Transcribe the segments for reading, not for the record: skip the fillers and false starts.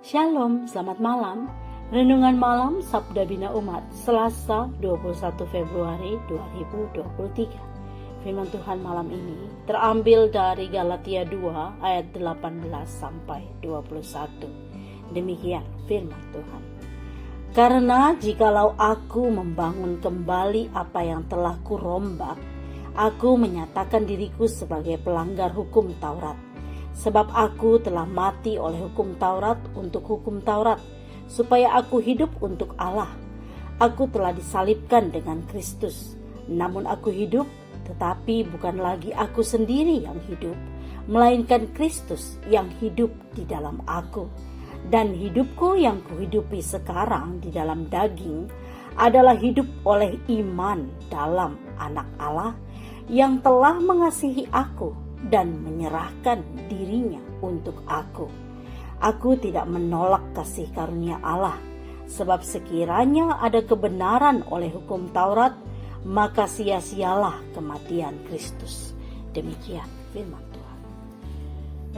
Shalom, selamat malam. Renungan malam Sabda Bina Umat, Selasa 21 Februari 2023. Firman Tuhan malam ini terambil dari Galatia 2 ayat 18 sampai 21. Demikian firman Tuhan. Karena jikalau aku membangun kembali apa yang telah kurombak, aku menyatakan diriku sebagai pelanggar hukum Taurat. Sebab aku telah mati oleh hukum Taurat untuk hukum Taurat, supaya aku hidup untuk Allah. Aku telah disalibkan dengan Kristus. Namun aku hidup, tetapi bukan lagi aku sendiri yang hidup, melainkan Kristus yang hidup di dalam aku. Dan hidupku yang kuhidupi sekarang di dalam daging adalah hidup oleh iman dalam Anak Allah yang telah mengasihi aku dan menyerahkan dirinya untuk aku. Aku tidak menolak kasih karunia Allah, sebab sekiranya ada kebenaran oleh hukum Taurat, maka sia-sialah kematian Kristus. Demikian firman Tuhan.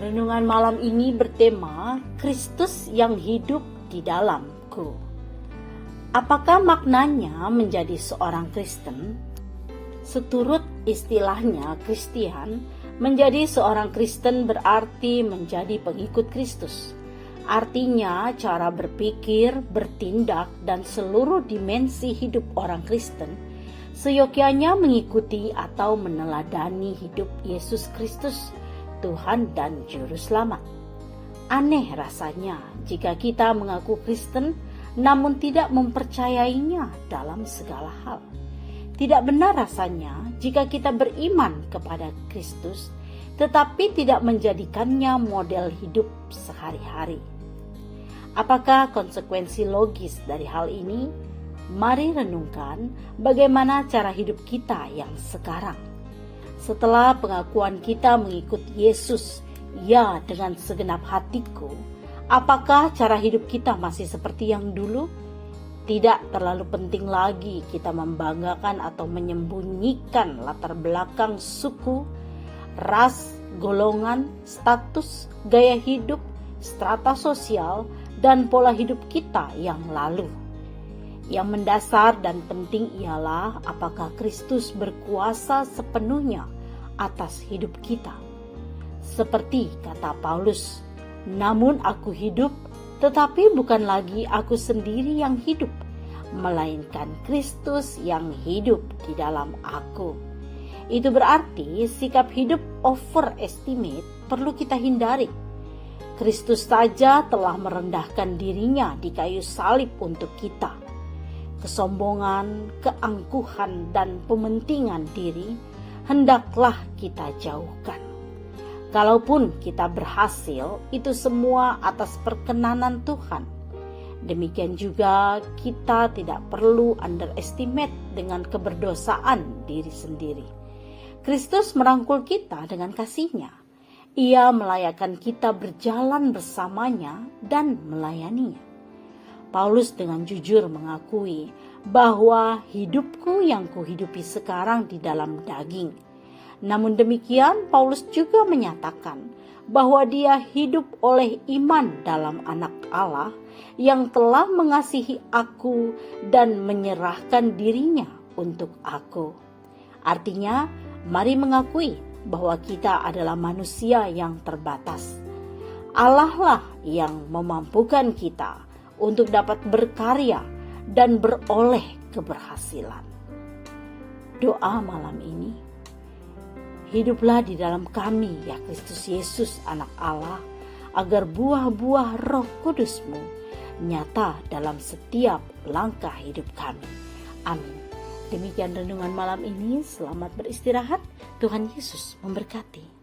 Renungan malam ini bertema Kristus yang hidup di dalamku. Apakah maknanya menjadi seorang Kristen? Seturut istilahnya Kristian, menjadi seorang Kristen berarti menjadi pengikut Kristus. Artinya cara berpikir, bertindak, dan seluruh dimensi hidup orang Kristen seyogyanya mengikuti atau meneladani hidup Yesus Kristus, Tuhan dan Juru Selamat. Aneh rasanya jika kita mengaku Kristen namun tidak mempercayainya dalam segala hal. Tidak benar rasanya jika kita beriman kepada Kristus, tetapi tidak menjadikannya model hidup sehari-hari. Apakah konsekuensi logis dari hal ini? Mari renungkan bagaimana cara hidup kita yang sekarang. Setelah pengakuan kita mengikut Yesus, ya dengan segenap hatiku, apakah cara hidup kita masih seperti yang dulu? Tidak terlalu penting lagi kita membanggakan atau menyembunyikan latar belakang suku, ras, golongan, status, gaya hidup, strata sosial, dan pola hidup kita yang lalu. Yang mendasar dan penting ialah apakah Kristus berkuasa sepenuhnya atas hidup kita. Seperti kata Paulus, namun aku hidup, tetapi bukan lagi aku sendiri yang hidup, melainkan Kristus yang hidup di dalam aku. Itu berarti sikap hidup overestimate perlu kita hindari. Kristus saja telah merendahkan dirinya di kayu salib untuk kita. Kesombongan, keangkuhan, dan pementingan diri hendaklah kita jauhkan. Kalaupun kita berhasil, itu semua atas perkenanan Tuhan. Demikian juga kita tidak perlu underestimate dengan keberdosaan diri sendiri. Kristus merangkul kita dengan kasih-Nya. Ia melayakkan kita berjalan bersamanya dan melayaninya. Paulus dengan jujur mengakui bahwa hidupku yang kuhidupi sekarang di dalam daging. Namun demikian, Paulus juga menyatakan bahwa dia hidup oleh iman dalam Anak Allah yang telah mengasihi aku dan menyerahkan dirinya untuk aku. Artinya, mari mengakui bahwa kita adalah manusia yang terbatas. Allah lah yang memampukan kita untuk dapat berkarya dan beroleh keberhasilan. Doa malam ini, hiduplah di dalam kami, ya Kristus Yesus Anak Allah, agar buah-buah Roh Kudus-Mu nyata dalam setiap langkah hidup kami. Amin. Demikian renungan malam ini, selamat beristirahat. Tuhan Yesus memberkati.